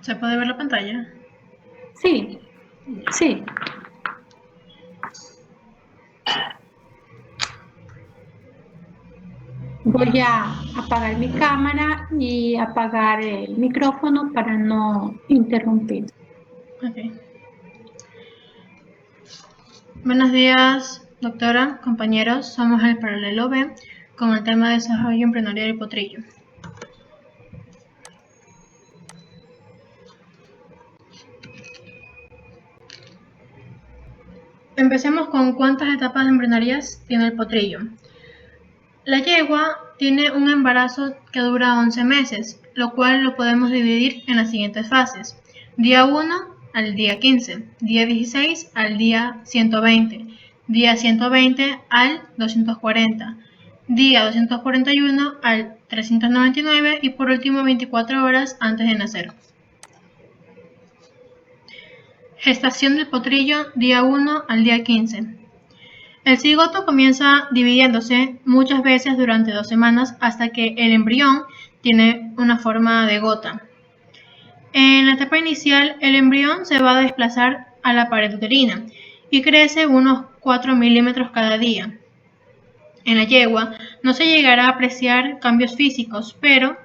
¿Se puede ver la pantalla? Sí, sí. Voy a apagar mi cámara y apagar el micrófono para no interrumpir. Ok. Buenos días, doctora, compañeros. Somos el Paralelo B con el tema de desarrollo empresarial y potrillo. Empecemos con cuántas etapas de embrionarias tiene el potrillo. La yegua tiene un embarazo que dura 11 meses, lo cual lo podemos dividir en las siguientes fases. Día 1 al día 15, día 16 al día 120, día 120 al 240, día 241 al 399 y por último 24 horas antes de nacer. Gestación del potrillo, día 1 al día 15. El cigoto comienza dividiéndose muchas veces durante 2 semanas hasta que el embrión tiene una forma de gota. En la etapa inicial, el embrión se va a desplazar a la pared uterina y crece unos 4 milímetros cada día. En la yegua no se llegará a apreciar cambios físicos, pero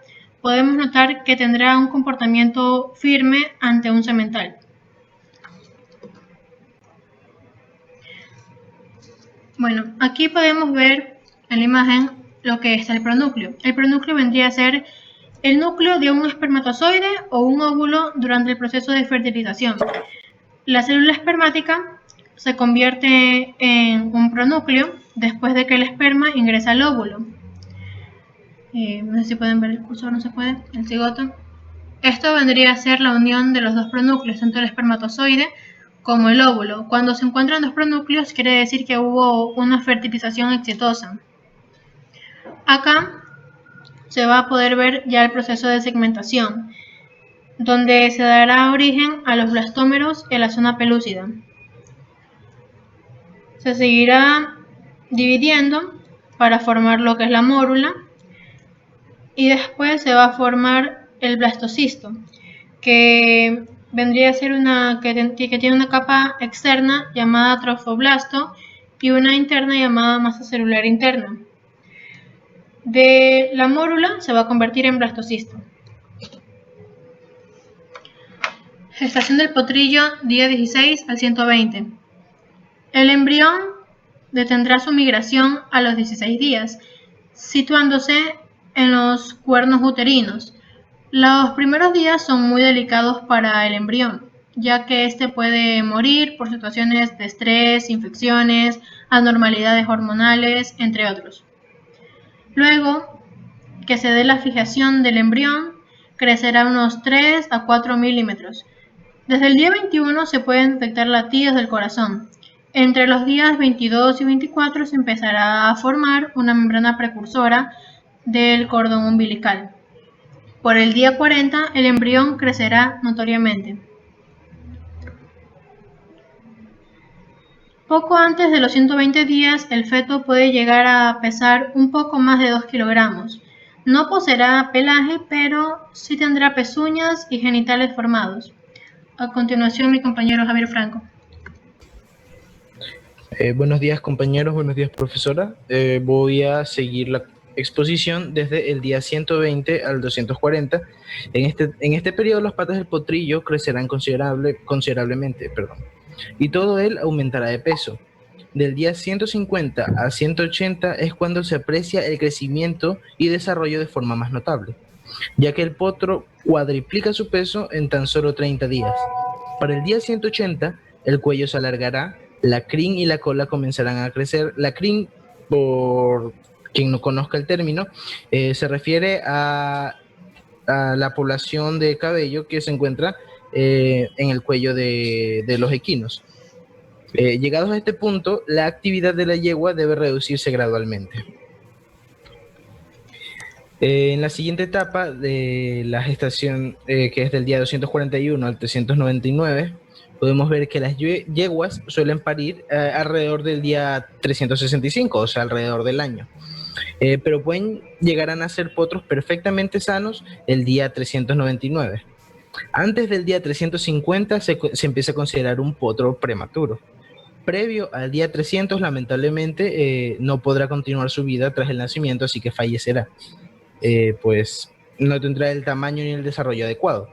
podemos notar que tendrá un comportamiento firme ante un semental. Bueno, aquí podemos ver en la imagen lo que es el pronúcleo. El pronúcleo vendría a ser el núcleo de un espermatozoide o un óvulo durante el proceso de fertilización. La célula espermática se convierte en un pronúcleo después de que el esperma ingresa al óvulo. No sé si pueden ver el cursor, no se puede, el cigoto. Esto vendría a ser la unión de los dos pronúcleos, tanto el espermatozoide como el óvulo. Cuando se encuentran dos pronúcleos quiere decir que hubo una fertilización exitosa. Acá se va a poder ver ya el proceso de segmentación, donde se dará origen a los blastómeros en la zona pelúcida. Se seguirá dividiendo para formar lo que es la mórula y después se va a formar el blastocisto, que vendría a ser que tiene una capa externa llamada trofoblasto y una interna llamada masa celular interna. De la mórula se va a convertir en blastocisto. Gestación del potrillo, día 16 al 120. El embrión detendrá su migración a los 16 días, situándose en los cuernos uterinos. Los primeros días son muy delicados para el embrión, ya que éste puede morir por situaciones de estrés, infecciones, anormalidades hormonales, entre otros. Luego que se dé la fijación del embrión, crecerá unos 3 a 4 milímetros. Desde el día 21 se pueden detectar latidos del corazón. Entre los días 22 y 24 se empezará a formar una membrana precursora del cordón umbilical. Por el día 40 el embrión crecerá notoriamente. Poco antes de los 120 días el feto puede llegar a pesar un poco más de 2 kilogramos. No poseerá pelaje, pero sí tendrá pezuñas y genitales formados. A continuación, mi compañero Javier Franco. Buenos días, compañeros, buenos días, profesora. Voy a seguir la exposición desde el día 120 al 240. En este periodo las patas del potrillo crecerán considerablemente, y todo él aumentará de peso. Del día 150 a 180 es cuando se aprecia el crecimiento y desarrollo de forma más notable, ya que el potro cuadriplica su peso en tan solo 30 días. Para el día 180, el cuello se alargará, la crin y la cola comenzarán a crecer. La crin, por quien no conozca el término, se refiere a la población de cabello que se encuentra en el cuello de los equinos. Llegados a este punto, la actividad de la yegua debe reducirse gradualmente. En la siguiente etapa de la gestación, que es del día 241 al 399, podemos ver que las yeguas suelen parir alrededor del día 365, o sea, alrededor del año. Pero pueden llegar a nacer potros perfectamente sanos el día 399. Antes del día 350 se empieza a considerar un potro prematuro. Previo al día 300, lamentablemente, no podrá continuar su vida tras el nacimiento, así que fallecerá. Pues no tendrá el tamaño ni el desarrollo adecuado.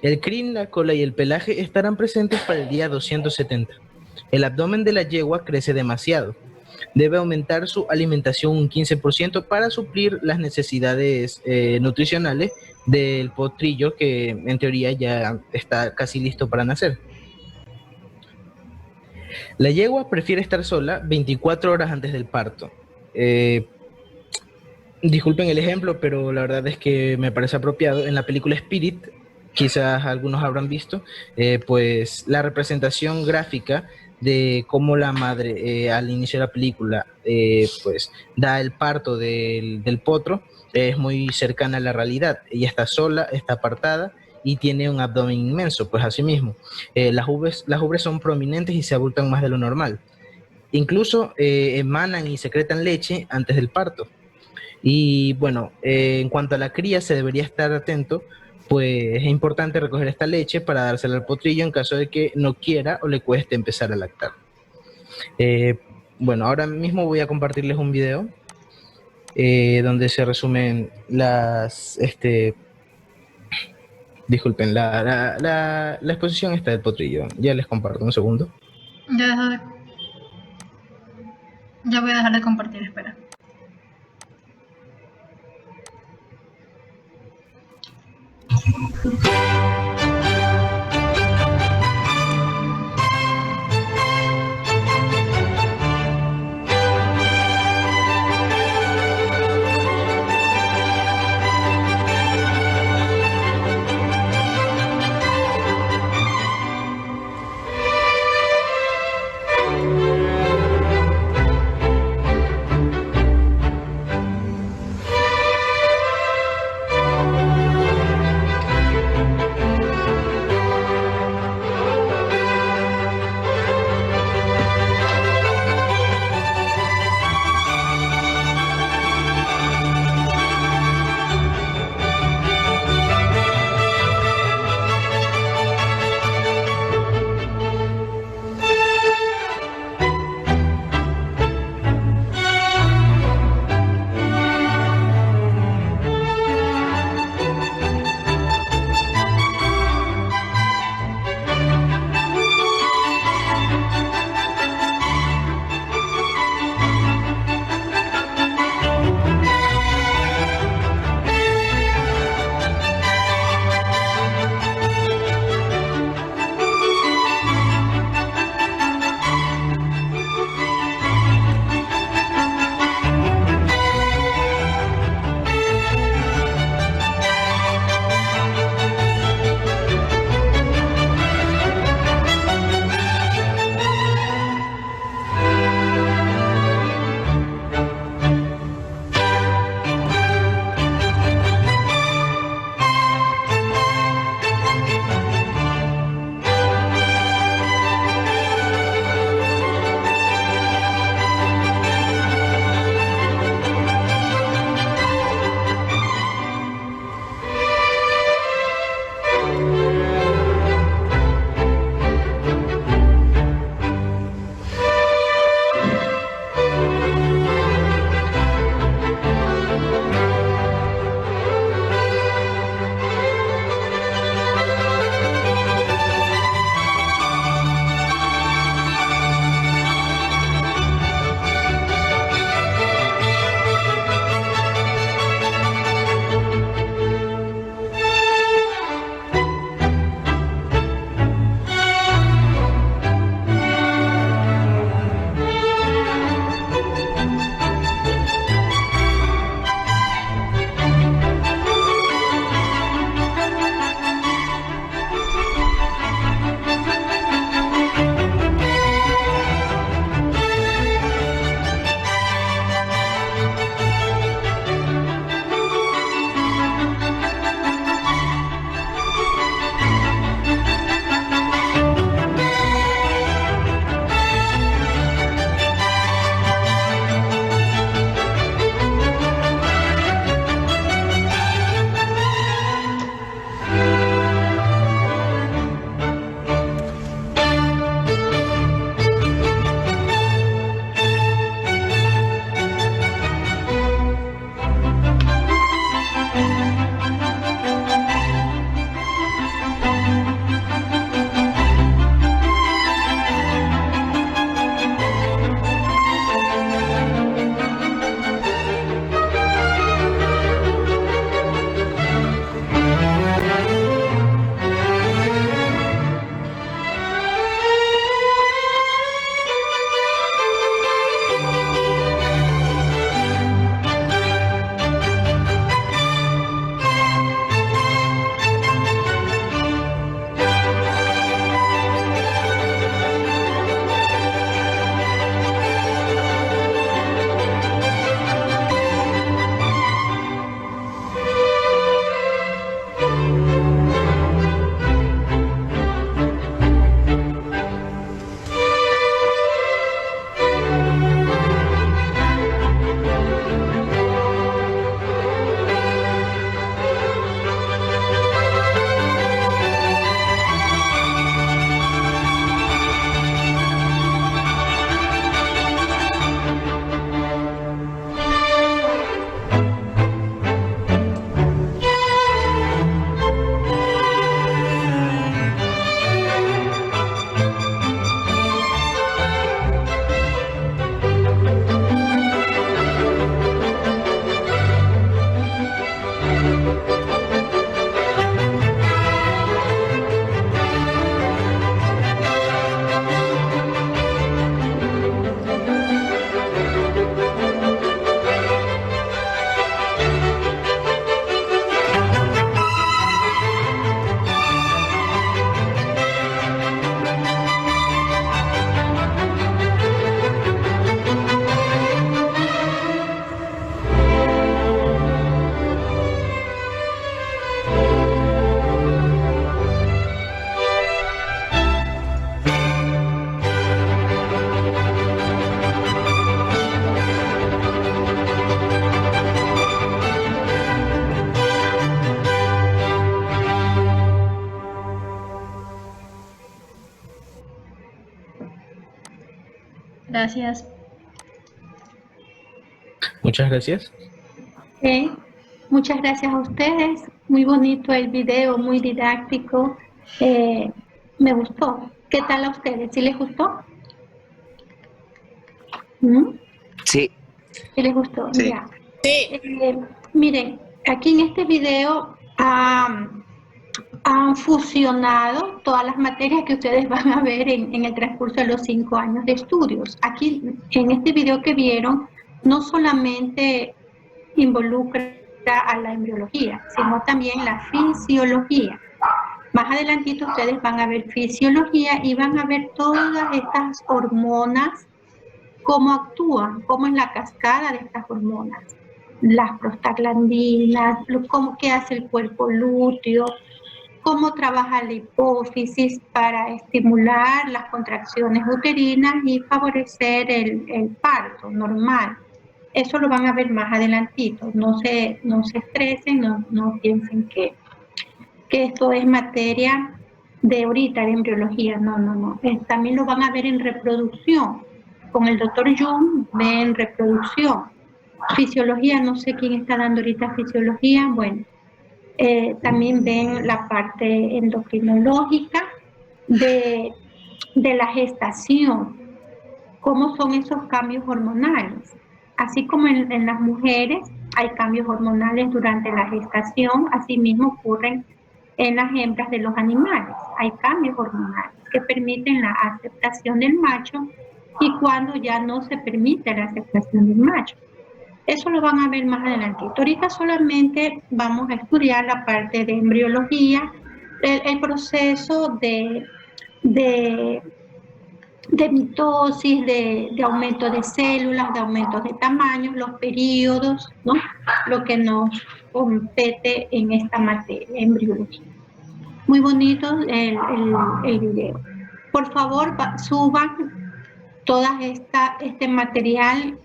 El crin, la cola y el pelaje estarán presentes para el día 270. El abdomen de la yegua crece demasiado. Debe aumentar su alimentación un 15% para suplir las necesidades nutricionales del potrillo, que en teoría ya está casi listo para nacer. La yegua prefiere estar sola 24 horas antes del parto. Disculpen el ejemplo, pero la verdad es que me parece apropiado. En la película Spirit, quizás algunos habrán visto, pues la representación gráfica de cómo la madre al inicio de la película pues da el parto del potro es muy cercana a la realidad. Ella está sola, está apartada y tiene un abdomen inmenso, pues así mismo. Las ubres son prominentes y se abultan más de lo normal. Incluso emanan y secretan leche antes del parto. Y bueno, en cuanto a la cría, se debería estar atento, pues es importante recoger esta leche para dársela al potrillo en caso de que no quiera o le cueste empezar a lactar. Eh, bueno, ahora mismo voy a compartirles un video donde se resumen disculpen, la exposición esta del potrillo. Ya les comparto un segundo. Ya voy a dejar de compartir, espera. Gracias. Muchas gracias. Ok, muchas gracias a ustedes. Muy bonito el video, muy didáctico. Me gustó. ¿Qué tal a ustedes? ¿Sí les gustó? ¿Mm? Sí. ¿Sí les gustó? Sí. Ya. Miren, aquí en este video han fusionado todas las materias que ustedes van a ver en el transcurso de los 5 años de estudios. Aquí, en este video que vieron, no solamente involucra a la embriología, sino también la fisiología. Más adelantito ustedes van a ver fisiología y van a ver todas estas hormonas, cómo actúan, cómo es la cascada de estas hormonas, las prostaglandinas, cómo qué hace el cuerpo lúteo, cómo trabaja la hipófisis para estimular las contracciones uterinas y favorecer el parto normal. Eso lo van a ver más adelantito. No se estresen, no piensen que esto es materia de ahorita, de embriología. No. También lo van a ver en reproducción. Con el doctor Jung ven reproducción. Fisiología, no sé quién está dando ahorita fisiología. Bueno, también ven la parte endocrinológica de la gestación, cómo son esos cambios hormonales. Así como en las mujeres hay cambios hormonales durante la gestación, asimismo ocurren en las hembras de los animales. Hay cambios hormonales que permiten la aceptación del macho y cuando ya no se permite la aceptación del macho. Eso lo van a ver más adelante. Ahorita solamente vamos a estudiar la parte de embriología, el proceso de mitosis, de aumento de células, de aumento de tamaños, los periodos, ¿no? Lo que nos compete en esta materia, embriología. Muy bonito el video. Por favor, suban todo este material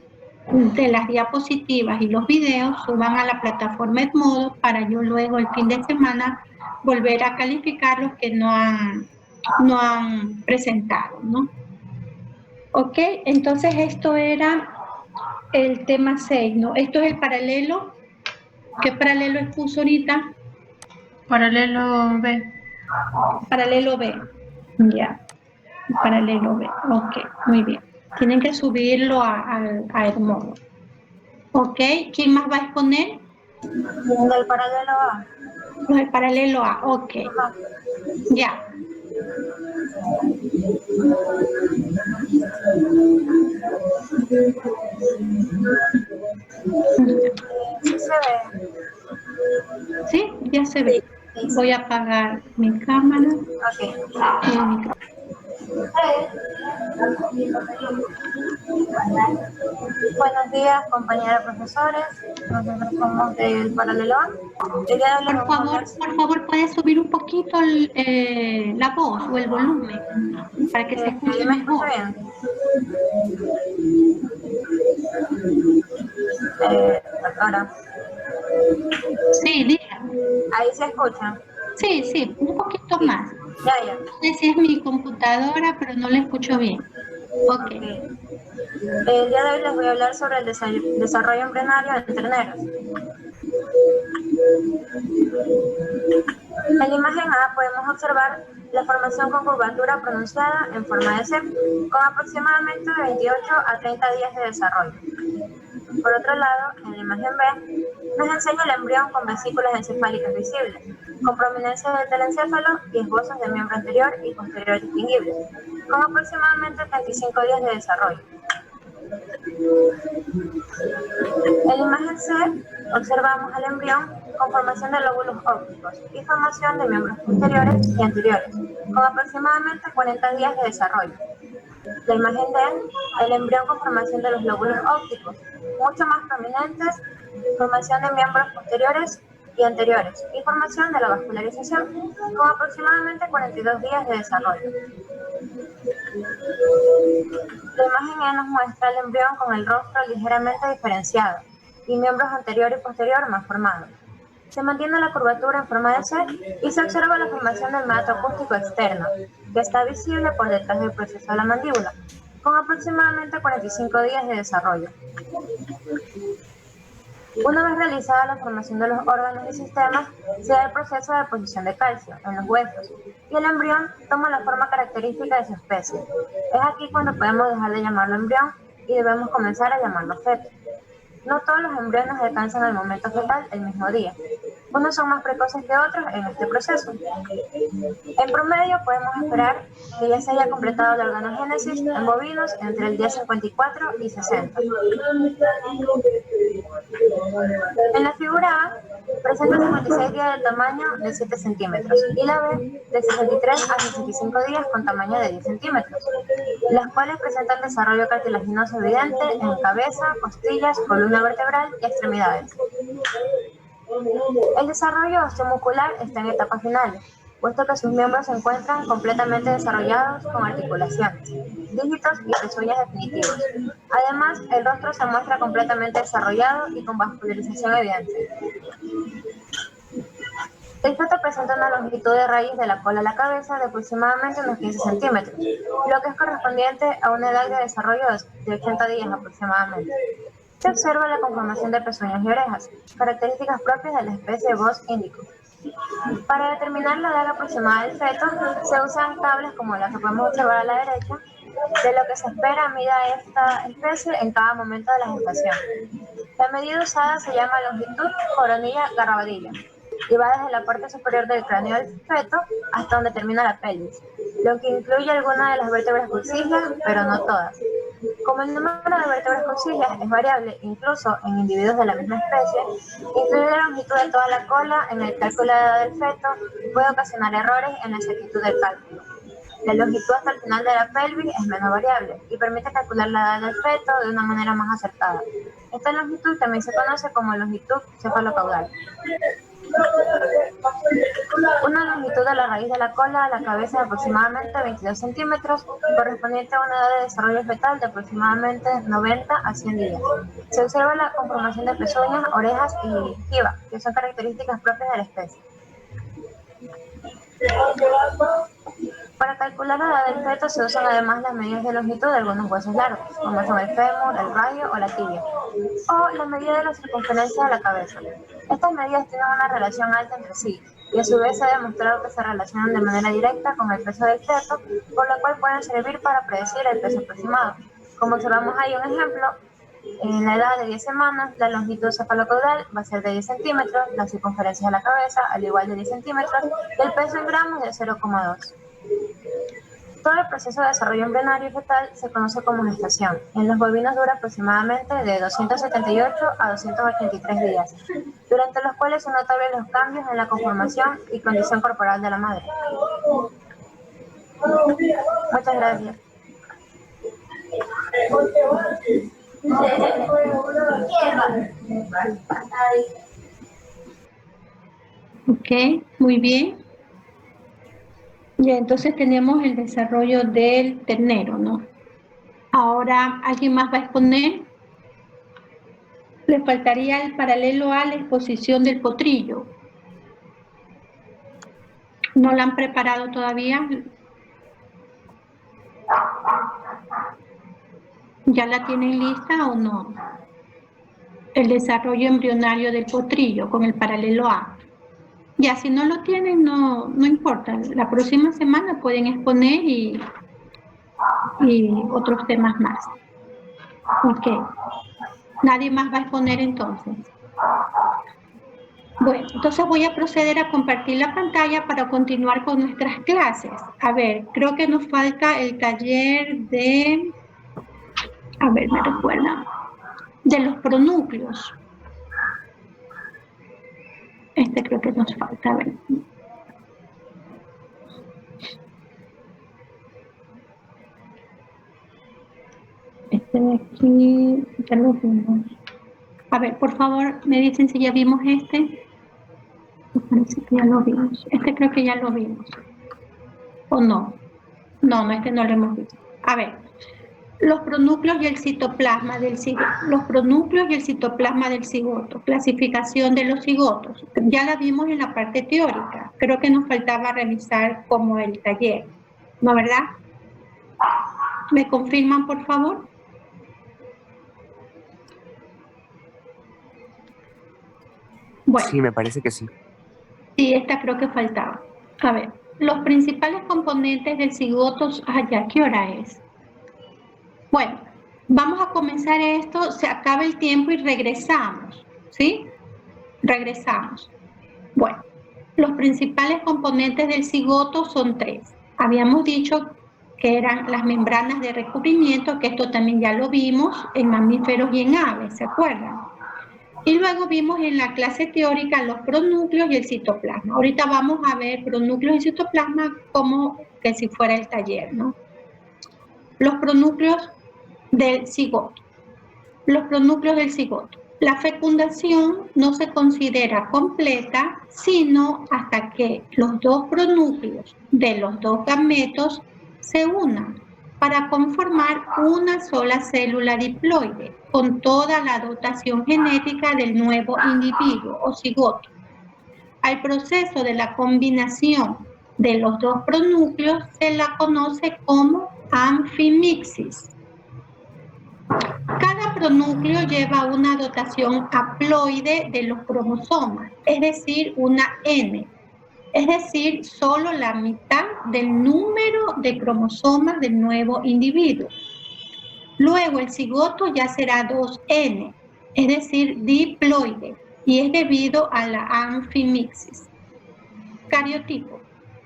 de las diapositivas y los videos, suban a la plataforma Edmodo para yo luego el fin de semana volver a calificar los que no han presentado, ¿no? Ok, entonces esto era el tema 6, ¿no? Esto es el paralelo. ¿Qué paralelo expuso ahorita? Paralelo B. Paralelo B. Ya. Paralelo B. Ok, muy bien. Tienen que subirlo a Edmodo. Ok, ¿quién más va a exponer? Del paralelo A. El paralelo A, ok. Ya. Sí se ve. ¿Sí? Ya se ve. Sí. Voy a apagar mi cámara Ok. y el micrófono. Buenos días, compañeras profesores. Nosotros somos del paralelo A. Por favor, ¿puedes subir un poquito la voz o el volumen para que se escuche ¿Me mejor? escucha bien? Ahora. Sí, dígame. Ahí se escucha. Sí, un poquito más. Ya. No sé si es mi computadora, pero no la escucho bien. Ok. El día de hoy les voy a hablar sobre el desarrollo embrionario en terneros. En la imagen A podemos observar la formación con curvatura pronunciada en forma de C, con aproximadamente 28 a 30 días de desarrollo. Por otro lado, en la imagen B, nos enseña el embrión con vesículas encefálicas visibles, con prominencia del telencéfalo y esbozos de miembro anterior y posterior distinguibles, con aproximadamente 35 días de desarrollo. En la imagen C, observamos al embrión con formación de lóbulos ópticos y formación de miembros posteriores y anteriores, con aproximadamente 40 días de desarrollo. La imagen D, el embrión con formación de los lóbulos ópticos, mucho más prominentes, formación de miembros posteriores y anteriores, y formación de la vascularización, con aproximadamente 42 días de desarrollo. La imagen E nos muestra el embrión con el rostro ligeramente diferenciado y miembros anterior y posterior más formados. Se mantiene la curvatura en forma de C y se observa la formación del meato acústico externo, que está visible por detrás del proceso de la mandíbula, con aproximadamente 45 días de desarrollo. Una vez realizada la formación de los órganos y sistemas, se da el proceso de deposición de calcio en los huesos y el embrión toma la forma característica de su especie. Es aquí cuando podemos dejar de llamarlo embrión y debemos comenzar a llamarlo feto. No todos los embriones alcanzan el momento fetal el mismo día. Unos son más precoces que otros en este proceso. En promedio podemos esperar que ya se haya completado la organogénesis en bovinos entre el día 54 y 60. En la figura A presenta 56 días de tamaño de 7 centímetros y la B de 63 a 65 días con tamaño de 10 centímetros, las cuales presentan desarrollo cartilaginoso evidente en cabeza, costillas, columna vertebral y extremidades. El desarrollo osteomuscular está en etapas finales, puesto que sus miembros se encuentran completamente desarrollados con articulaciones, dígitos y pezuñas definitivos. Además, el rostro se muestra completamente desarrollado y con vascularización evidente. El feto presenta una longitud de raíz de la cola a la cabeza de aproximadamente unos 15 centímetros, lo que es correspondiente a una edad de desarrollo de 80 días aproximadamente. Se observa la conformación de pezuñas y orejas, características propias de la especie Bos indicus. Para determinar la edad aproximada del feto, se usan tablas como la que podemos observar a la derecha, de lo que se espera mida esta especie en cada momento de la gestación. La medida usada se llama longitud coronilla garrabadilla y va desde la parte superior del cráneo del feto hasta donde termina la pelvis, lo que incluye algunas de las vértebras coxígeas, pero no todas. Como el número de vértebras coxígeas es variable incluso en individuos de la misma especie, incluir la longitud de toda la cola en el cálculo de edad del feto puede ocasionar errores en la exactitud del cálculo. La longitud hasta el final de la pelvis es menos variable y permite calcular la edad del feto de una manera más acertada. Esta longitud también se conoce como longitud cefalocaudal. Una longitud de la raíz de la cola a la cabeza de aproximadamente 22 centímetros, correspondiente a una edad de desarrollo fetal de aproximadamente 90 a 100 días. Se observa la conformación de pezuñas, orejas y gingiva, que son características propias de la especie. Para calcular la edad del feto se usan además las medidas de longitud de algunos huesos largos, como son el fémur, el radio o la tibia, o la medida de la circunferencia de la cabeza. Estas medidas tienen una relación alta entre sí, y a su vez se ha demostrado que se relacionan de manera directa con el peso del feto, por lo cual pueden servir para predecir el peso aproximado. Como observamos ahí un ejemplo, en la edad de 10 semanas, la longitud cefalocaudal va a ser de 10 centímetros, la circunferencia de la cabeza al igual de 10 centímetros, y el peso en gramos de 0,2. Todo el proceso de desarrollo embrionario y fetal se conoce como gestación. En los bovinos dura aproximadamente de 278 a 283 días, durante los cuales son notables los cambios en la conformación y condición corporal de la madre. Muchas gracias. Ok, muy bien. Ya, entonces tenemos el desarrollo del ternero, ¿no? Ahora, ¿alguien más va a exponer? Le faltaría el paralelo a la exposición del potrillo. ¿No la han preparado todavía? ¿Ya la tienen lista o no? El desarrollo embrionario del potrillo con el paralelo A. Ya, si no lo tienen, no importa. La próxima semana pueden exponer y otros temas más. Ok. ¿Nadie más va a exponer entonces? Bueno, entonces voy a proceder a compartir la pantalla para continuar con nuestras clases. A ver, creo que nos falta el taller de... A ver, me recuerdan. De los pronúcleos. Este creo que nos falta, a ver. Este de aquí, ya lo vimos. A ver, por favor, me dicen si ya vimos este. Me parece que ya lo vimos. Este creo que ya lo vimos. ¿O no? No, este no lo hemos visto. A ver, los pronúcleos y el citoplasma del cigoto. Los pronúcleos y el citoplasma del cigoto. Clasificación de los cigotos. Ya la vimos en la parte teórica. Creo que nos faltaba revisar como el taller. ¿No, verdad? ¿Me confirman, por favor? Bueno. Sí, me parece que sí. Sí, esta creo que faltaba. A ver, los principales componentes del cigoto, ya, ¿qué hora es? Bueno, vamos a comenzar esto, se acaba el tiempo y regresamos, ¿sí? Regresamos. Bueno, los principales componentes del cigoto son 3. Habíamos dicho que eran las membranas de recubrimiento, que esto también ya lo vimos en mamíferos y en aves, ¿se acuerdan? Y luego vimos en la clase teórica los pronúcleos y el citoplasma. Ahorita vamos a ver pronúcleos y citoplasma como que si fuera el taller, ¿no? Los pronúcleos del cigoto. Los pronúcleos del cigoto. La fecundación no se considera completa sino hasta que los dos pronúcleos de los dos gametos se unan para conformar una sola célula diploide con toda la dotación genética del nuevo individuo o cigoto. Al proceso de la combinación de los dos pronúcleos se la conoce como anfimixis. Cada pronúcleo lleva una dotación haploide de los cromosomas, es decir, una N, es decir, solo la mitad del número de cromosomas del nuevo individuo. Luego el cigoto ya será 2N, es decir, diploide, y es debido a la anfimixis. Cariotipo.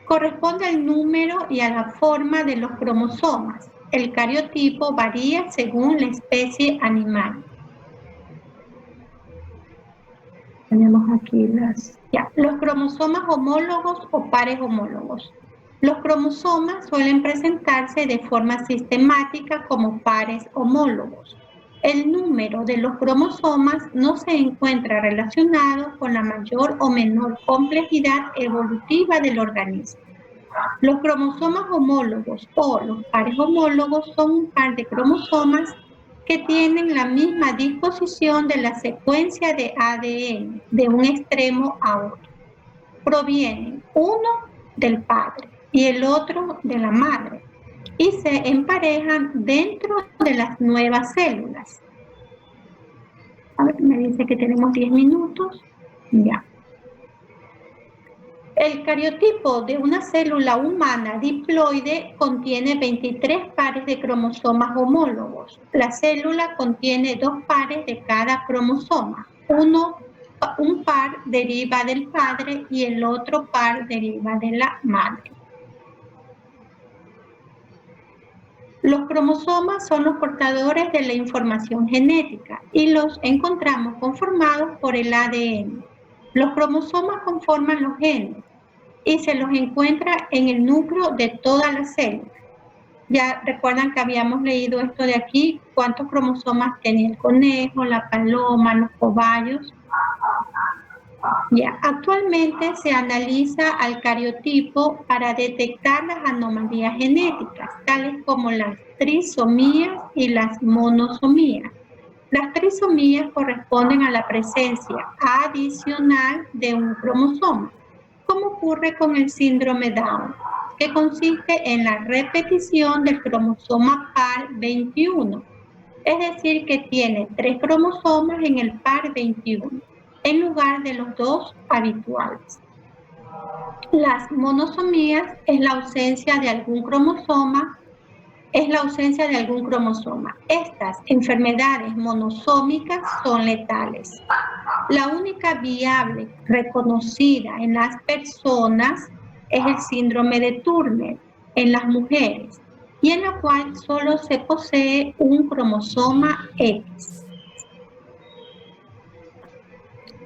Corresponde al número y a la forma de los cromosomas. El cariotipo varía según la especie animal. Tenemos aquí los cromosomas homólogos o pares homólogos. Los cromosomas suelen presentarse de forma sistemática como pares homólogos. El número de los cromosomas no se encuentra relacionado con la mayor o menor complejidad evolutiva del organismo. Los cromosomas homólogos o los pares homólogos son un par de cromosomas que tienen la misma disposición de la secuencia de ADN de un extremo a otro. Provienen uno del padre y el otro de la madre y se emparejan dentro de las nuevas células. A ver, me dice que tenemos 10 minutos. Ya. El cariotipo de una célula humana diploide contiene 23 pares de cromosomas homólogos. La célula contiene 2 pares de cada cromosoma. Un par deriva del padre y el otro par deriva de la madre. Los cromosomas son los portadores de la información genética y los encontramos conformados por el ADN. Los cromosomas conforman los genes y se los encuentra en el núcleo de todas las células. Ya recuerdan que habíamos leído esto de aquí, cuántos cromosomas tiene el conejo, la paloma, los cobayos. Ya, actualmente se analiza al cariotipo para detectar las anomalías genéticas, tales como las trisomías y las monosomías. Las trisomías corresponden a la presencia adicional de un cromosoma, como ocurre con el síndrome Down, que consiste en la repetición del cromosoma par 21, es decir, que tiene 3 cromosomas en el par 21, en lugar de los 2 habituales. Las monosomías es la ausencia de algún cromosoma. Estas enfermedades monosómicas son letales. La única viable reconocida en las personas es el síndrome de Turner en las mujeres, y en la cual solo se posee un cromosoma X.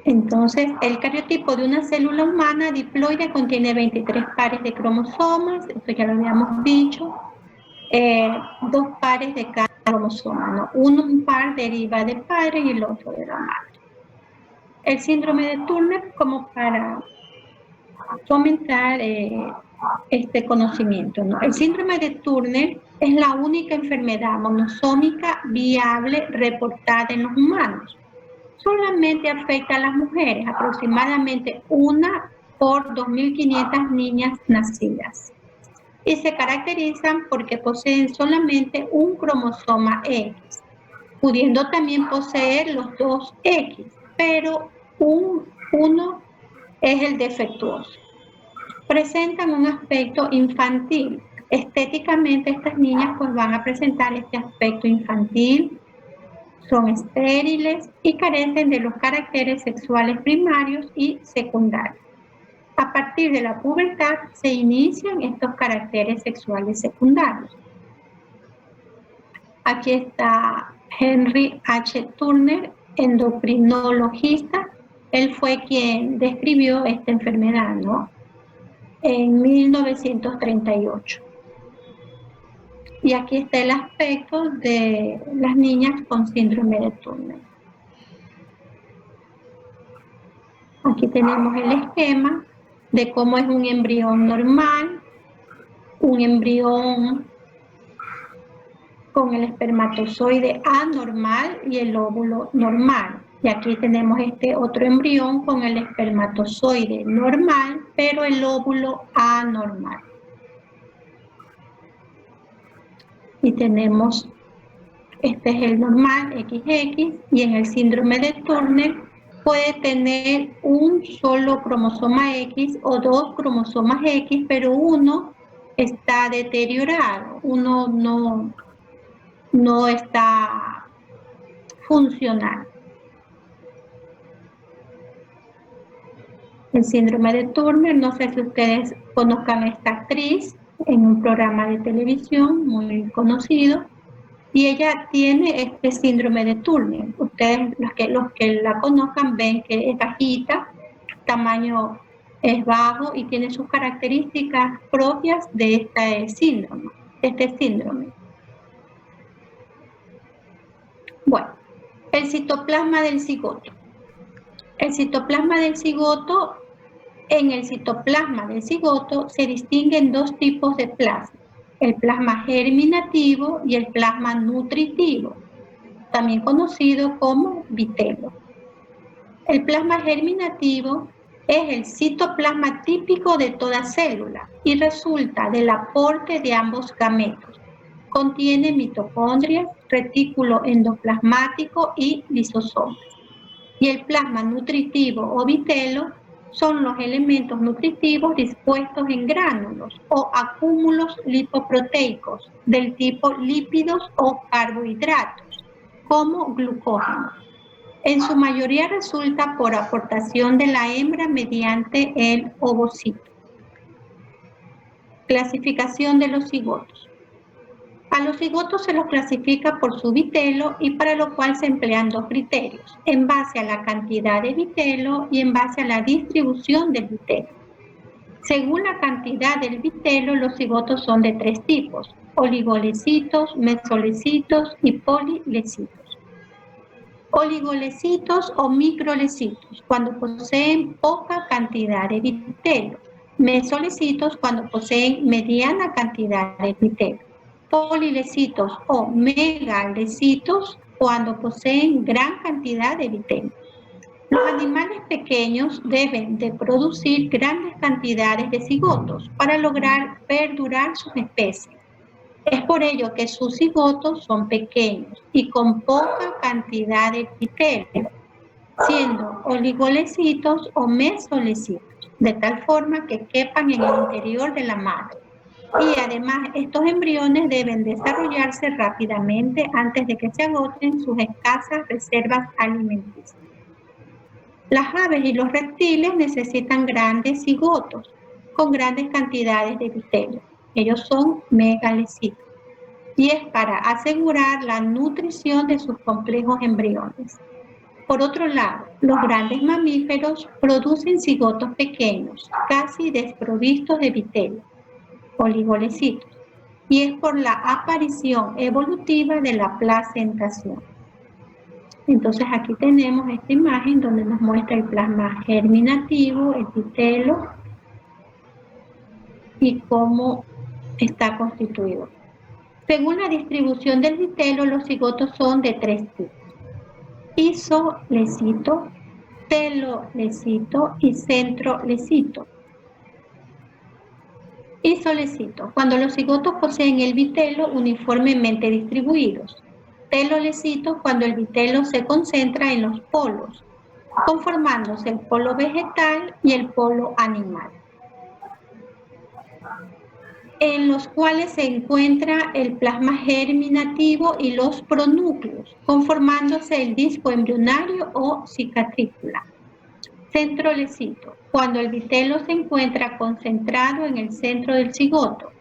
Entonces, el cariotipo de una célula humana diploide contiene 23 pares de cromosomas, esto ya lo habíamos dicho, 2 pares de cada cromosoma, ¿no? Un par deriva del padre y el otro de la madre. El síndrome de Turner, como para fomentar este conocimiento, ¿no? El síndrome de Turner es la única enfermedad monosómica viable reportada en los humanos. Solamente afecta a las mujeres, aproximadamente 1 por 2.500 niñas nacidas. y se caracterizan porque poseen solamente un cromosoma X, pudiendo también poseer los dos X, pero uno es el defectuoso. Presentan un aspecto infantil. Estéticamente estas niñas pues van a presentar este aspecto infantil, son estériles y carecen de los caracteres sexuales primarios y secundarios. A partir de la pubertad se inician estos caracteres sexuales secundarios. Aquí está Henry H. Turner, endocrinologista. Él fue quien describió esta enfermedad, ¿no? En 1938. Y aquí está el aspecto de las niñas con síndrome de Turner. Aquí tenemos el esquema de cómo es un embrión normal, un embrión con el espermatozoide anormal y el óvulo normal. Y aquí tenemos este otro embrión con el espermatozoide normal, pero el óvulo anormal. Y tenemos, este es el normal, XX, y en el síndrome de Turner puede tener un solo cromosoma X o dos cromosomas X, pero uno está deteriorado, uno no está funcional. El síndrome de Turner, no sé si ustedes conozcan a esta actriz en un programa de televisión muy conocido, y ella tiene este síndrome de Turner. Ustedes, los que la conozcan, ven que es bajita, tamaño es bajo y tiene sus características propias de este síndrome. Bueno, el citoplasma del cigoto. El citoplasma del cigoto, en el citoplasma del cigoto se distinguen dos tipos de plasma, el plasma germinativo y el plasma nutritivo, también conocido como vitelo. El plasma germinativo es el citoplasma típico de toda célula y resulta del aporte de ambos gametos. Contiene mitocondrias, retículo endoplasmático y lisosomas. Y el plasma nutritivo o vitelo son los elementos nutritivos dispuestos en gránulos o acúmulos lipoproteicos del tipo lípidos o carbohidratos, como glucógeno. En su mayoría resulta por aportación de la hembra mediante el ovocito. Clasificación de los cigotos. A los cigotos se los clasifica por su vitelo y para lo cual se emplean dos criterios, en base a la cantidad de vitelo y en base a la distribución del vitelo. Según la cantidad del vitelo, los cigotos son de tres tipos: oligolecitos, mesolecitos y polilecitos. Oligolecitos o microlecitos, cuando poseen poca cantidad de vitelo. Mesolecitos, cuando poseen mediana cantidad de vitelo. Polilecitos o megalecitos, cuando poseen gran cantidad de vitelo. Los animales pequeños deben de producir grandes cantidades de cigotos para lograr perdurar sus especies. Es por ello que sus cigotos son pequeños y con poca cantidad de vitelo, siendo oligolecitos o mesolecitos, de tal forma que quepan en el interior de la madre. Y además estos embriones deben desarrollarse rápidamente antes de que se agoten sus escasas reservas alimenticias. Las aves y los reptiles necesitan grandes cigotos con grandes cantidades de vitelo. Ellos son megalecitos y es para asegurar la nutrición de sus complejos embriones. Por otro lado, los grandes mamíferos producen cigotos pequeños, casi desprovistos de vitelo, oligolecitos, y es por la aparición evolutiva de la placentación. Entonces aquí tenemos esta imagen donde nos muestra el plasma germinativo, el vitelo y cómo está constituido. Según la distribución del vitelo, los cigotos son de tres tipos: isolecito, telolecito y centrolecito. Y solecito, cuando los cigotos poseen el vitelo uniformemente distribuidos. Telolecito, cuando el vitelo se concentra en los polos, conformándose el polo vegetal y el polo animal, en los cuales se encuentra el plasma germinativo y los pronúcleos, conformándose el disco embrionario o cicatrícula. Centrolecito, cuando el vitelo se encuentra concentrado en el centro del cigoto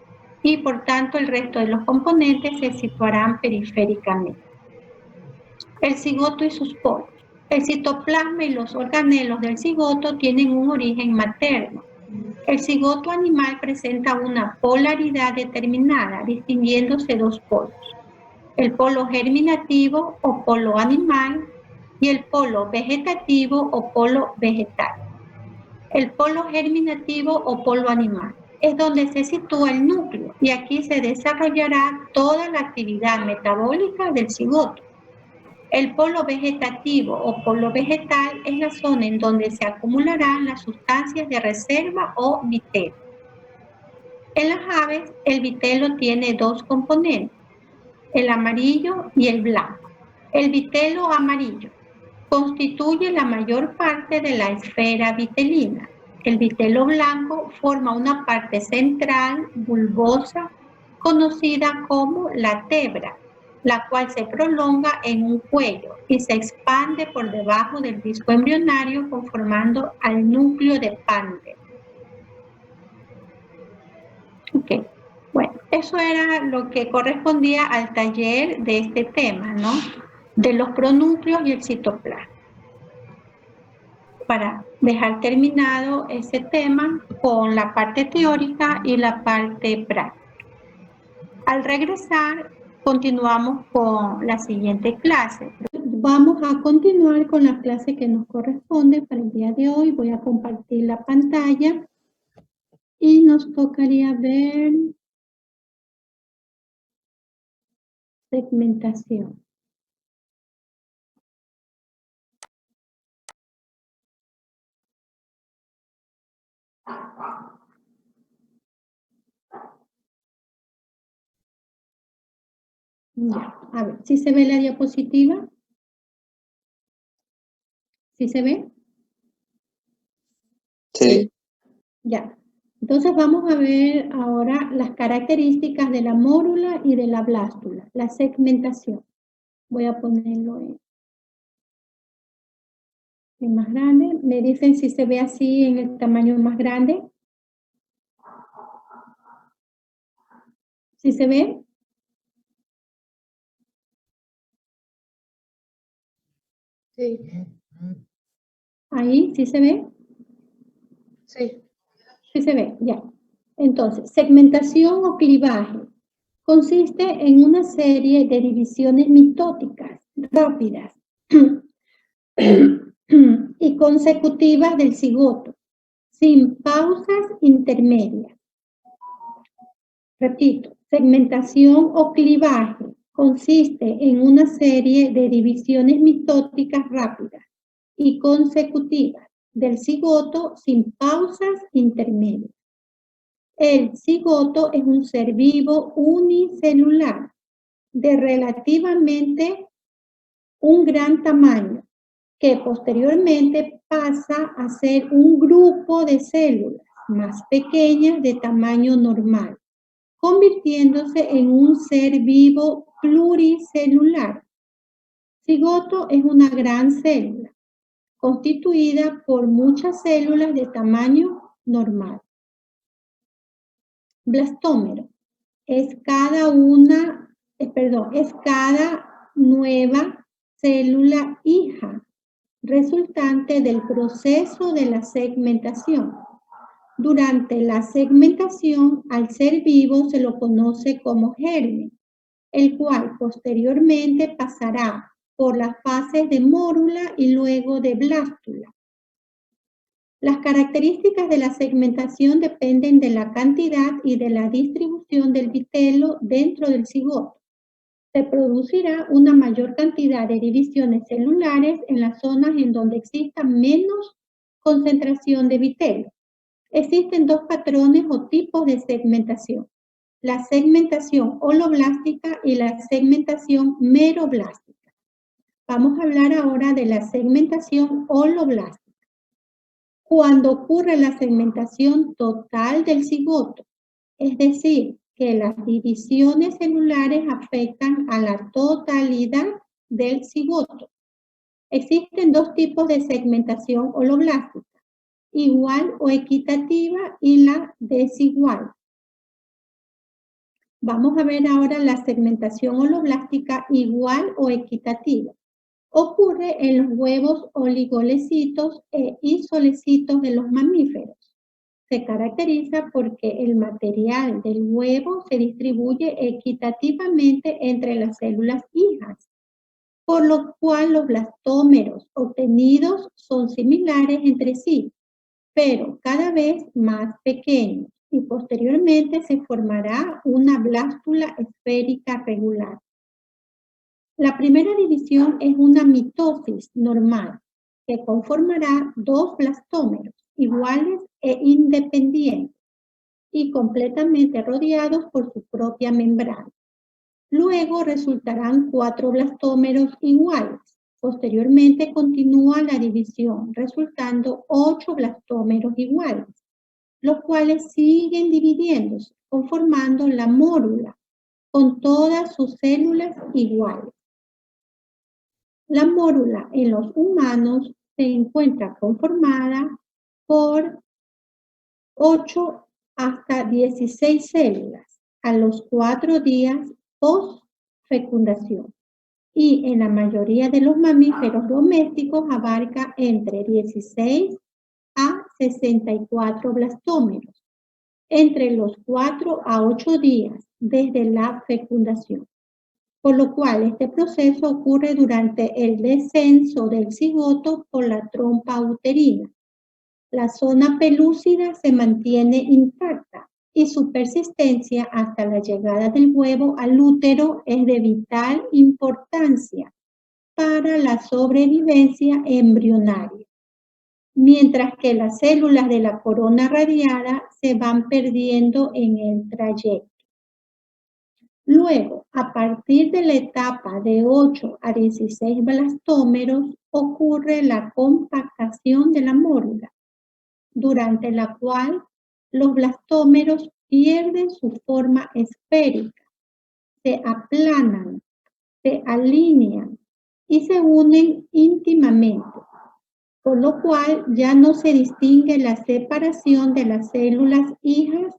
y por tanto el resto de los componentes se situarán periféricamente. El cigoto y sus polos. El citoplasma y los organelos del cigoto tienen un origen materno. El cigoto animal presenta una polaridad determinada, distinguiéndose dos polos: el polo germinativo o polo animal y el polo vegetativo o polo vegetal. El polo germinativo o polo animal es donde se sitúa el núcleo y aquí se desarrollará toda la actividad metabólica del cigoto. El polo vegetativo o polo vegetal es la zona en donde se acumularán las sustancias de reserva o vitelo. En las aves, el vitelo tiene dos componentes, el amarillo y el blanco. El vitelo amarillo constituye la mayor parte de la esfera vitelina. El vitelo blanco forma una parte central, bulbosa, conocida como la tebra, la cual se prolonga en un cuello y se expande por debajo del disco embrionario conformando al núcleo de Pander. Ok, bueno, eso era lo que correspondía al taller de este tema, ¿no? De los pronúcleos y el citoplasma. Para dejar terminado ese tema con la parte teórica y la parte práctica. Al regresar, continuamos con la siguiente clase. Vamos a continuar con la clase que nos corresponde para el día de hoy. Voy a compartir la pantalla y nos tocaría ver segmentación. Ya, a ver, ¿sí se ve la diapositiva? ¿Sí se ve? Sí. Ya. Entonces vamos a ver ahora las características de la mórula y de la blástula, la segmentación. Voy a ponerlo en más grande. Me dicen si se ve así en el tamaño más grande. ¿Sí se ve? Sí. Ahí, ¿sí se ve? Sí. Sí se ve, ya. Entonces, segmentación o clivaje consiste en una serie de divisiones mitóticas rápidas y consecutivas del cigoto, sin pausas intermedias. Repito, segmentación o clivaje consiste en una serie de divisiones mitóticas rápidas y consecutivas del cigoto sin pausas intermedias. El cigoto es un ser vivo unicelular de relativamente un gran tamaño que posteriormente pasa a ser un grupo de células más pequeñas de tamaño normal, convirtiéndose en un ser vivo pluricelular. Cigoto es una gran célula, constituida por muchas células de tamaño normal. Blastómero es cada nueva célula hija resultante del proceso de la segmentación. Durante la segmentación, al ser vivo se lo conoce como germen, el cual posteriormente pasará por las fases de mórula y luego de blástula. Las características de la segmentación dependen de la cantidad y de la distribución del vitelo dentro del cigoto. Se producirá una mayor cantidad de divisiones celulares en las zonas en donde exista menos concentración de vitelo. Existen dos patrones o tipos de segmentación: la segmentación holoblástica y la segmentación meroblástica. Vamos a hablar ahora de la segmentación holoblástica. Cuando ocurre la segmentación total del cigoto, es decir, que las divisiones celulares afectan a la totalidad del cigoto. Existen dos tipos de segmentación holoblástica: igual o equitativa y la desigual. Vamos a ver ahora la segmentación holoblástica igual o equitativa. Ocurre en los huevos oligolecitos e isolecitos de los mamíferos. Se caracteriza porque el material del huevo se distribuye equitativamente entre las células hijas, por lo cual los blastómeros obtenidos son similares entre sí, pero cada vez más pequeños, y posteriormente se formará una blástula esférica regular. La primera división es una mitosis normal, que conformará dos blastómeros iguales e independientes y completamente rodeados por su propia membrana. Luego resultarán 4 blastómeros iguales. Posteriormente continúa la división, resultando 8 blastómeros iguales, los cuales siguen dividiéndose, conformando la mórula, con todas sus células iguales. La mórula en los humanos se encuentra conformada por 8 hasta 16 células a los 4 días post-fecundación, y en la mayoría de los mamíferos domésticos abarca entre 16 a 64 blastómeros entre los 4 a 8 días desde la fecundación, por lo cual este proceso ocurre durante el descenso del cigoto por la trompa uterina. La zona pelúcida se mantiene intacta y su persistencia hasta la llegada del huevo al útero es de vital importancia para la sobrevivencia embrionaria, mientras que las células de la corona radiada se van perdiendo en el trayecto. Luego, a partir de la etapa de 8 a 16 blastómeros, ocurre la compactación de la mórula, durante la cual los blastómeros pierden su forma esférica, se aplanan, se alinean y se unen íntimamente, por lo cual ya no se distingue la separación de las células hijas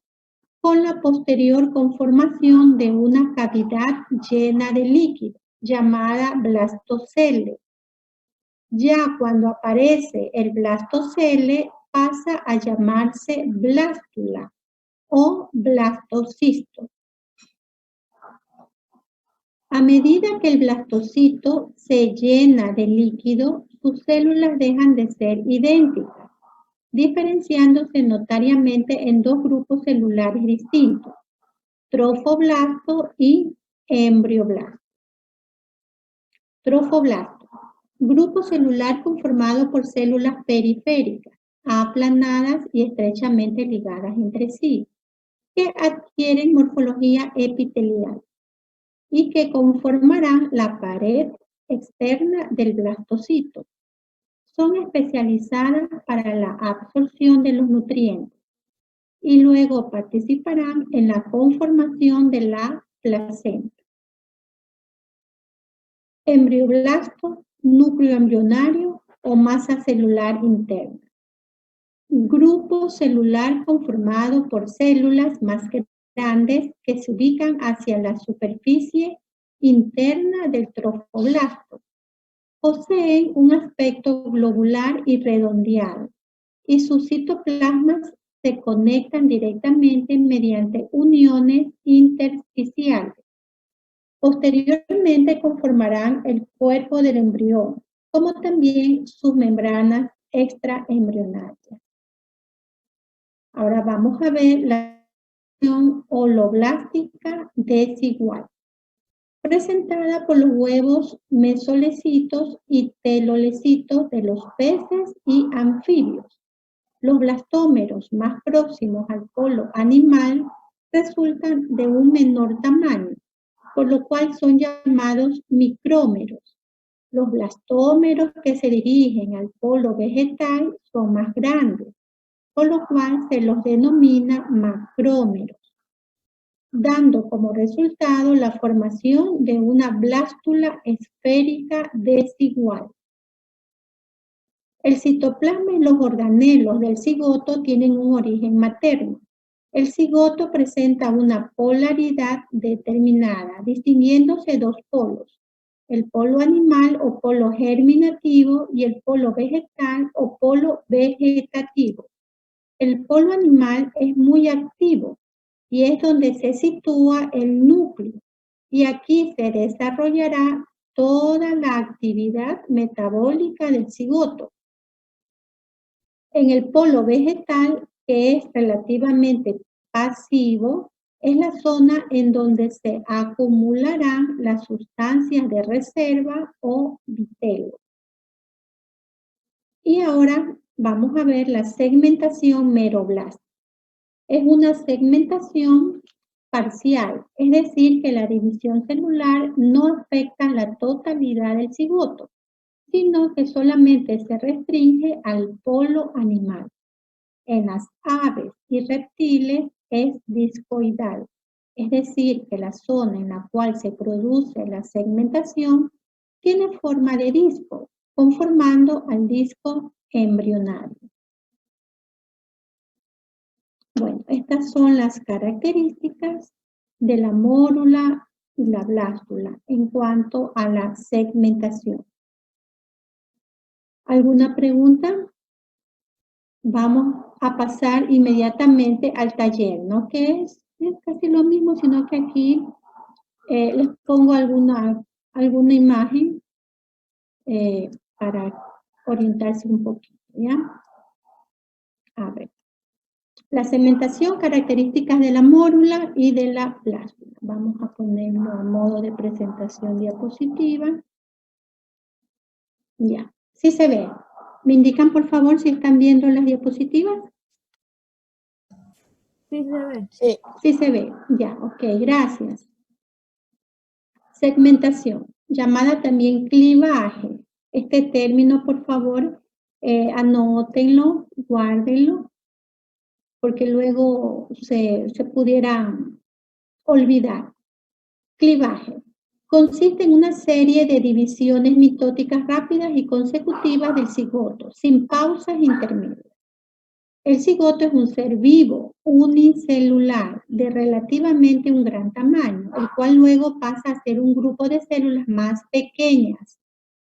con la posterior conformación de una cavidad llena de líquido, llamada blastocele. Ya cuando aparece el blastocele, pasa a llamarse blástula o blastocisto. A medida que el blastocito se llena de líquido, sus células dejan de ser idénticas, diferenciándose notariamente en dos grupos celulares distintos: trofoblasto y embrioblasto. Trofoblasto, grupo celular conformado por células periféricas, aplanadas y estrechamente ligadas entre sí, que adquieren morfología epitelial y que conformarán la pared externa del blastocito. Son especializadas para la absorción de los nutrientes y luego participarán en la conformación de la placenta. Embrioblasto, núcleo embrionario o masa celular interna. Grupo celular conformado por células más grandes que se ubican hacia la superficie interna del trofoblasto. Poseen un aspecto globular y redondeado, y sus citoplasmas se conectan directamente mediante uniones intersticiales. Posteriormente conformarán el cuerpo del embrión, como también sus membranas extraembrionarias. Ahora vamos a ver la división holoblástica desigual, presentada por los huevos mesolecitos y telolecitos de los peces y anfibios. Los blastómeros más próximos al polo animal resultan de un menor tamaño, por lo cual son llamados micrómeros. Los blastómeros que se dirigen al polo vegetal son más grandes, por lo cual se los denomina macrómeros, dando como resultado la formación de una blástula esférica desigual. El citoplasma y los organelos del cigoto tienen un origen materno. El cigoto presenta una polaridad determinada, distinguiéndose dos polos, el polo animal o polo germinativo y el polo vegetal o polo vegetativo. El polo animal es muy activo y es donde se sitúa el núcleo, y aquí se desarrollará toda la actividad metabólica del cigoto. En el polo vegetal, que es relativamente pasivo, es la zona en donde se acumularán las sustancias de reserva o vitelo. Y ahora vamos a ver la segmentación meroblástica. Es una segmentación parcial, es decir, que la división celular no afecta la totalidad del cigoto, sino que solamente se restringe al polo animal. En las aves y reptiles es discoidal, es decir, que la zona en la cual se produce la segmentación tiene forma de disco, conformando al disco embrionario. Bueno, estas son las características de la mórula y la blástula en cuanto a la segmentación. ¿Alguna pregunta? Vamos a pasar inmediatamente al taller, ¿no? Que es casi lo mismo, sino que aquí les pongo alguna imagen para orientarse un poquito, ¿ya? A ver. La segmentación, características de la mórula y de la blástula. Vamos a ponerlo a modo de presentación diapositiva. Ya, sí se ve. ¿Me indican, por favor, si están viendo las diapositivas? Sí, se ve. Sí. Sí se ve. Ya, ok, gracias. Segmentación, llamada también clivaje. Este término, por favor, anótenlo, guárdenlo, porque luego se pudiera olvidar. Clivaje. Consiste en una serie de divisiones mitóticas rápidas y consecutivas del cigoto, sin pausas intermedias. El cigoto es un ser vivo, unicelular, de relativamente un gran tamaño, el cual luego pasa a ser un grupo de células más pequeñas,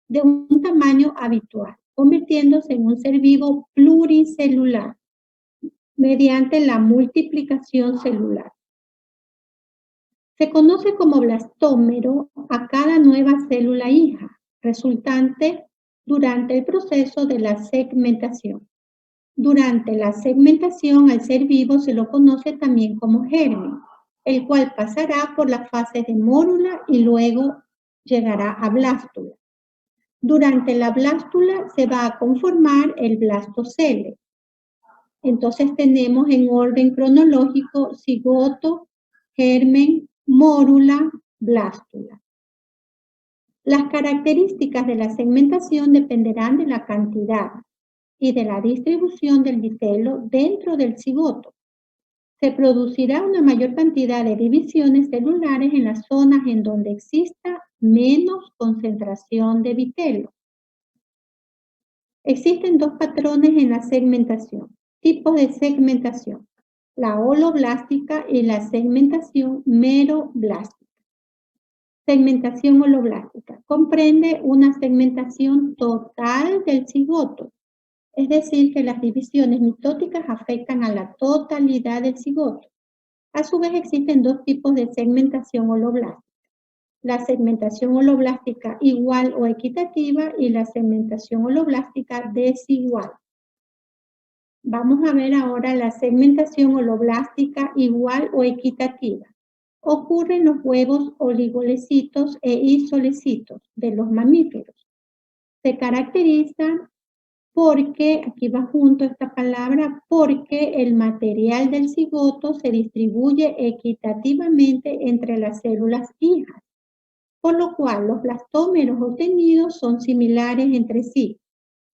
de un tamaño habitual, convirtiéndose en un ser vivo pluricelular, mediante la multiplicación celular. Se conoce como blastómero a cada nueva célula hija, resultante durante el proceso de la segmentación. Durante la segmentación al ser vivo se lo conoce también como germen, el cual pasará por la fase de mórula y luego llegará a blástula. Durante la blástula se va a conformar el blastocele. Entonces tenemos en orden cronológico cigoto, germen, mórula, blástula. Las características de la segmentación dependerán de la cantidad y de la distribución del vitelo dentro del cigoto. Se producirá una mayor cantidad de divisiones celulares en las zonas en donde exista menos concentración de vitelo. Existen dos patrones en la segmentación, tipos de segmentación, la holoblástica y la segmentación meroblástica. Segmentación holoblástica comprende una segmentación total del cigoto, es decir, que las divisiones mitóticas afectan a la totalidad del cigoto. A su vez existen dos tipos de segmentación holoblástica, la segmentación holoblástica igual o equitativa y la segmentación holoblástica desigual. Vamos a ver ahora la segmentación holoblástica igual o equitativa. Ocurre en los huevos oligolecitos e isolecitos de los mamíferos. Se caracterizan porque, aquí va junto esta palabra, porque el material del cigoto se distribuye equitativamente entre las células hijas, por lo cual los blastómeros obtenidos son similares entre sí,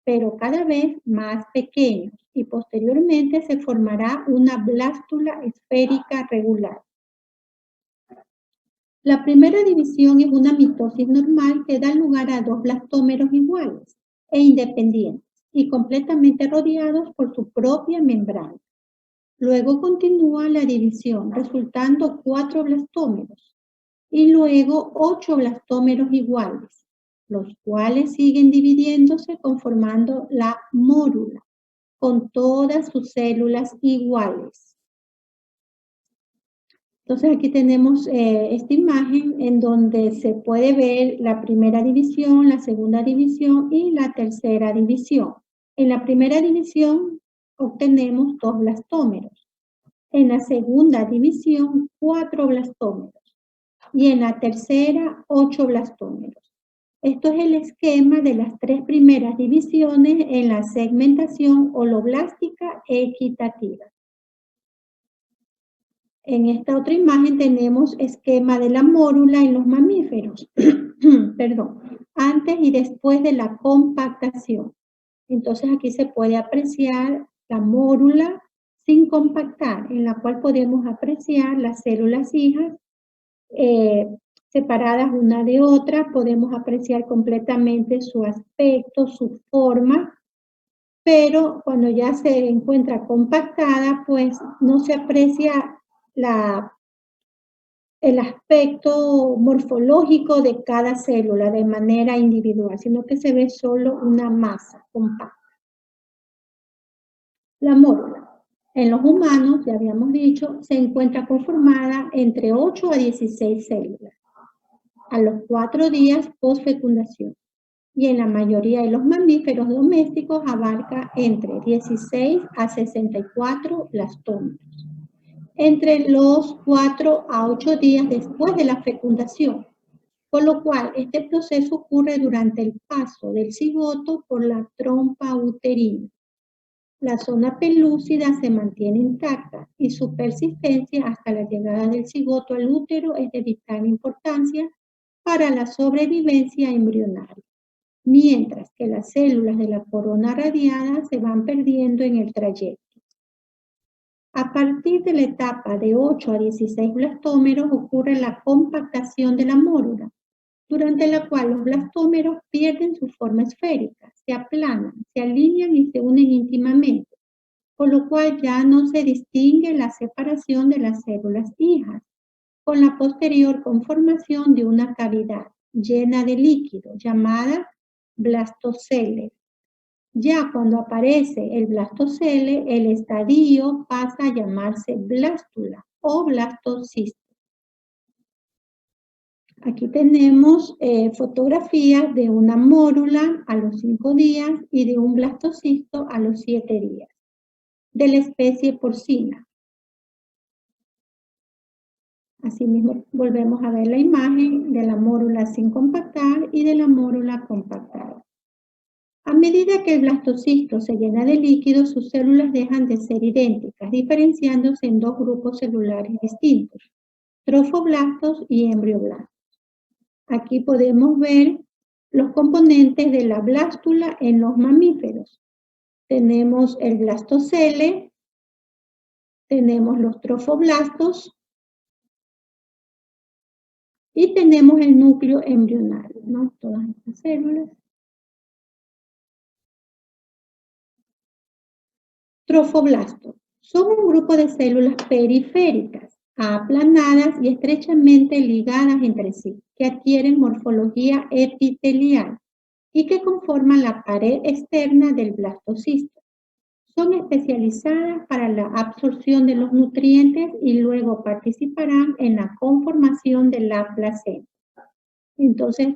pero cada vez más pequeños, y posteriormente se formará una blástula esférica regular. La primera división es una mitosis normal que da lugar a dos blastómeros iguales e independientes y completamente rodeados por su propia membrana. Luego continúa la división, resultando 4 blastómeros y luego 8 blastómeros iguales, los cuales siguen dividiéndose conformando la mórula, con todas sus células iguales. Entonces aquí tenemos esta imagen en donde se puede ver la primera división, la segunda división y la tercera división. En la primera división obtenemos 2 blastómeros. En la segunda división, 4 blastómeros. Y en la tercera, 8 blastómeros. Esto es el esquema de las 3 primeras divisiones en la segmentación holoblástica equitativa. En esta otra imagen tenemos esquema de la mórula en los mamíferos, perdón, antes y después de la compactación. Entonces aquí se puede apreciar la mórula sin compactar, en la cual podemos apreciar las células hijas separadas una de otra, podemos apreciar completamente su aspecto, su forma, pero cuando ya se encuentra compactada, pues no se aprecia el aspecto morfológico de cada célula de manera individual, sino que se ve solo una masa compacta. La mórula. En los humanos, ya habíamos dicho, se encuentra conformada entre 8 a 16 células a los 4 días post-fecundación. Y en la mayoría de los mamíferos domésticos abarca entre 16 a 64 blastómeros. Entre los 4 a 8 días después de la fecundación, por lo cual este proceso ocurre durante el paso del cigoto por la trompa uterina. La zona pelúcida se mantiene intacta y su persistencia hasta la llegada del cigoto al útero es de vital importancia para la sobrevivencia embrionaria, mientras que las células de la corona radiada se van perdiendo en el trayecto. A partir de la etapa de 8 a 16 blastómeros ocurre la compactación de la mórula, durante la cual los blastómeros pierden su forma esférica, se aplanan, se alinean y se unen íntimamente, por lo cual ya no se distingue la separación de las células hijas, con la posterior conformación de una cavidad llena de líquido llamada blastocele. Ya cuando aparece el blastocele, el estadio pasa a llamarse blástula o blastocisto. Aquí tenemos fotografías de una mórula a los 5 días y de un blastocisto a los 7 días, de la especie porcina. Asimismo, volvemos a ver la imagen de la mórula sin compactar y de la mórula compactada. A medida que el blastocisto se llena de líquido, sus células dejan de ser idénticas, diferenciándose en 2 grupos celulares distintos, trofoblastos y embrioblastos. Aquí podemos ver los componentes de la blástula en los mamíferos. Tenemos el blastocele, tenemos los trofoblastos y tenemos el núcleo embrionario, ¿no? Todas estas células. Trofoblastos son un grupo de células periféricas, aplanadas y estrechamente ligadas entre sí, que adquieren morfología epitelial y que conforman la pared externa del blastocisto. Son especializadas para la absorción de los nutrientes y luego participarán en la conformación de la placenta. Entonces,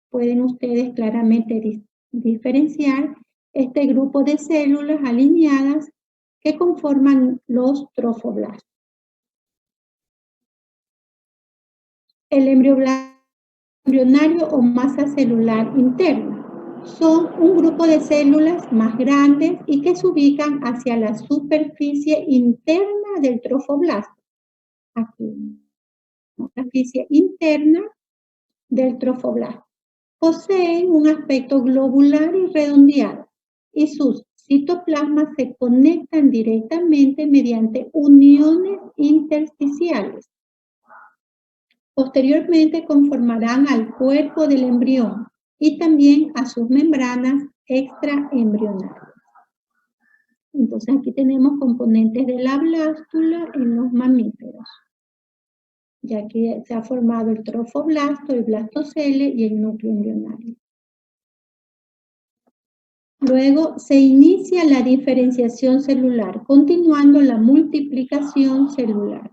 pueden ustedes claramente diferenciar este grupo de células alineadas que conforman los trofoblastos. El embrionario o masa celular interna. son un grupo de células más grandes y que se ubican hacia la superficie interna del trofoblasto. Aquí, la superficie interna del trofoblasto. Poseen un aspecto globular y redondeado y sus citoplasmas se conectan directamente mediante uniones intersticiales. Posteriormente conformarán al cuerpo del embrión y también a sus membranas extraembrionarias. Entonces aquí tenemos componentes de la blástula en los mamíferos. Ya que se ha formado el trofoblasto, el blastocele y el núcleo embrionario. Luego se inicia la diferenciación celular, continuando la multiplicación celular.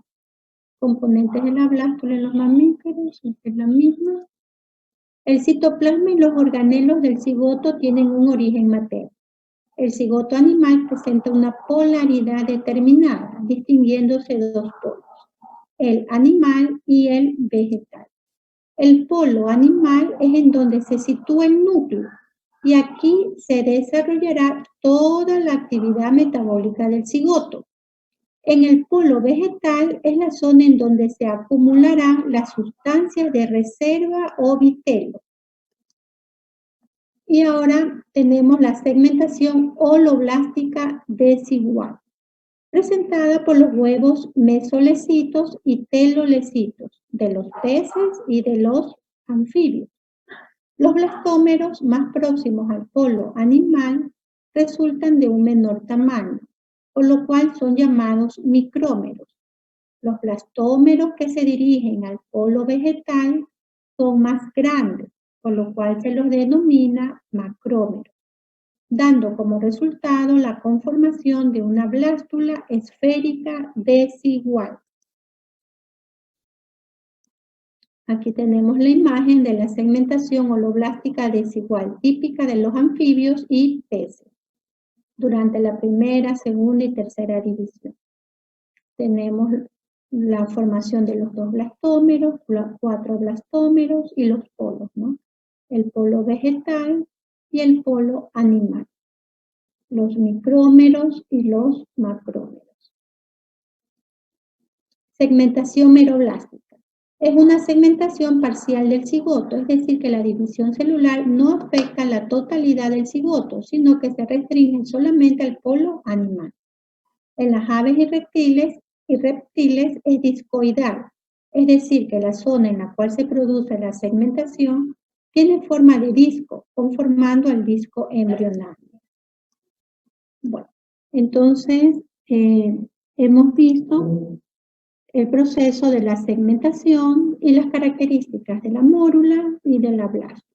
Componentes de la blástula en los mamíferos, es la misma. El citoplasma y los organelos del cigoto tienen un origen materno. El cigoto animal presenta una polaridad determinada, distinguiéndose dos polos, el animal y el vegetal. El polo animal es en donde se sitúa el núcleo y aquí se desarrollará toda la actividad metabólica del cigoto. En el polo vegetal es la zona en donde se acumularán las sustancias de reserva o vitelo. Y ahora tenemos la segmentación holoblástica desigual, presentada por los huevos mesolecitos y telolecitos de los peces y de los anfibios. Los blastómeros más próximos al polo animal resultan de un menor tamaño, por lo cual son llamados micrómeros. Los blastómeros que se dirigen al polo vegetal son más grandes, por lo cual se los denomina macrómeros, dando como resultado la conformación de una blástula esférica desigual. Aquí tenemos la imagen de la segmentación holoblástica desigual, típica de los anfibios y peces, durante la primera, segunda y tercera división. Tenemos la formación de los dos blastómeros, los 4 blastómeros y los polos, ¿no? El polo vegetal y el polo animal, los micrómeros y los macrómeros. Segmentación meroblástica. Es una segmentación parcial del cigoto, es decir, que la división celular no afecta la totalidad del cigoto, sino que se restringe solamente al polo animal. En las aves y reptiles es discoidal, es decir, que la zona en la cual se produce la segmentación tiene forma de disco, conformando el disco embrionario. Bueno, entonces hemos visto el proceso de la segmentación y las características de la mórula y de la blástica.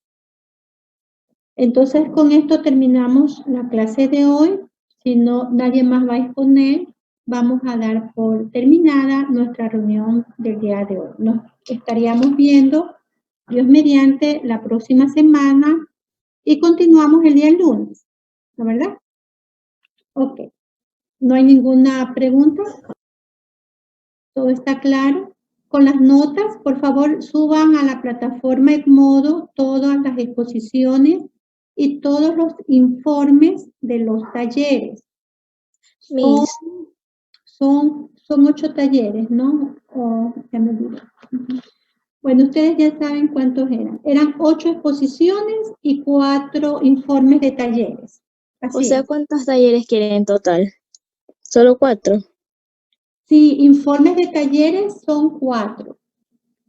Entonces, con esto terminamos la clase de hoy. Si no, nadie más va a exponer, vamos a dar por terminada nuestra reunión del día de hoy. Nos estaríamos viendo, Dios mediante, la próxima semana y continuamos el día lunes, ¿no verdad? Ok. ¿No hay ninguna pregunta? ¿Todo está claro? Con las notas, por favor, suban a la plataforma Edmodo todas las exposiciones y todos los informes de los talleres. Son 8 talleres, ¿no? Ya me olvidé. Bueno, ustedes ya saben cuántos eran. Eran 8 exposiciones y 4 informes de talleres. O sea, ¿cuántos talleres quieren en total? ¿Solo 4? Sí, informes de talleres son 4.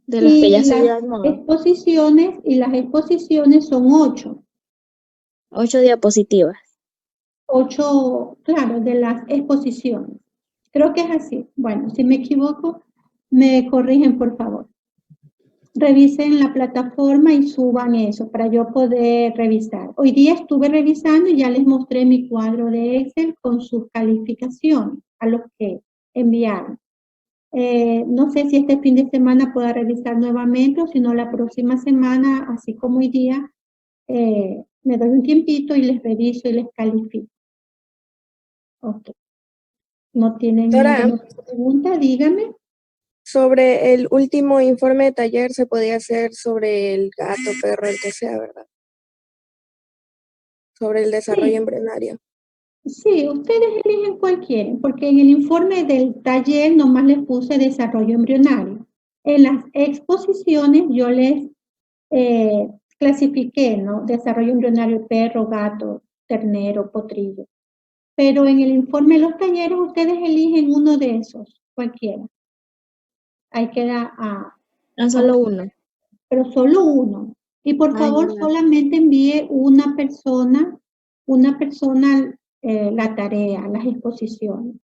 De los que ya se las exposiciones son 8. 8 diapositivas. 8, claro, de las exposiciones. Creo que es así. Bueno, si me equivoco, me corrigen, por favor. Revisen la plataforma y suban eso para yo poder revisar. Hoy día estuve revisando y ya les mostré mi cuadro de Excel con sus calificaciones a los que enviaron. No sé si este fin de semana pueda revisar nuevamente o si no la próxima semana, así como hoy día, me doy un tiempito y les reviso y les califico. Ok. ¿No tienen ninguna pregunta? Dígame. Sobre el último informe de taller se podía hacer sobre el gato, perro, el que sea, ¿verdad? sobre el desarrollo embrionario. Sí, ustedes eligen cuál quieren, porque en el informe del taller nomás les puse desarrollo embrionario. En las exposiciones yo les clasifiqué, ¿no? Desarrollo embrionario perro, gato, ternero, potrillo. Pero en el informe de los talleres ustedes eligen uno de esos, cualquiera. Ahí queda Solo uno. pero solo uno. Y por favor, ya. solamente envíe una persona la tarea, las exposiciones.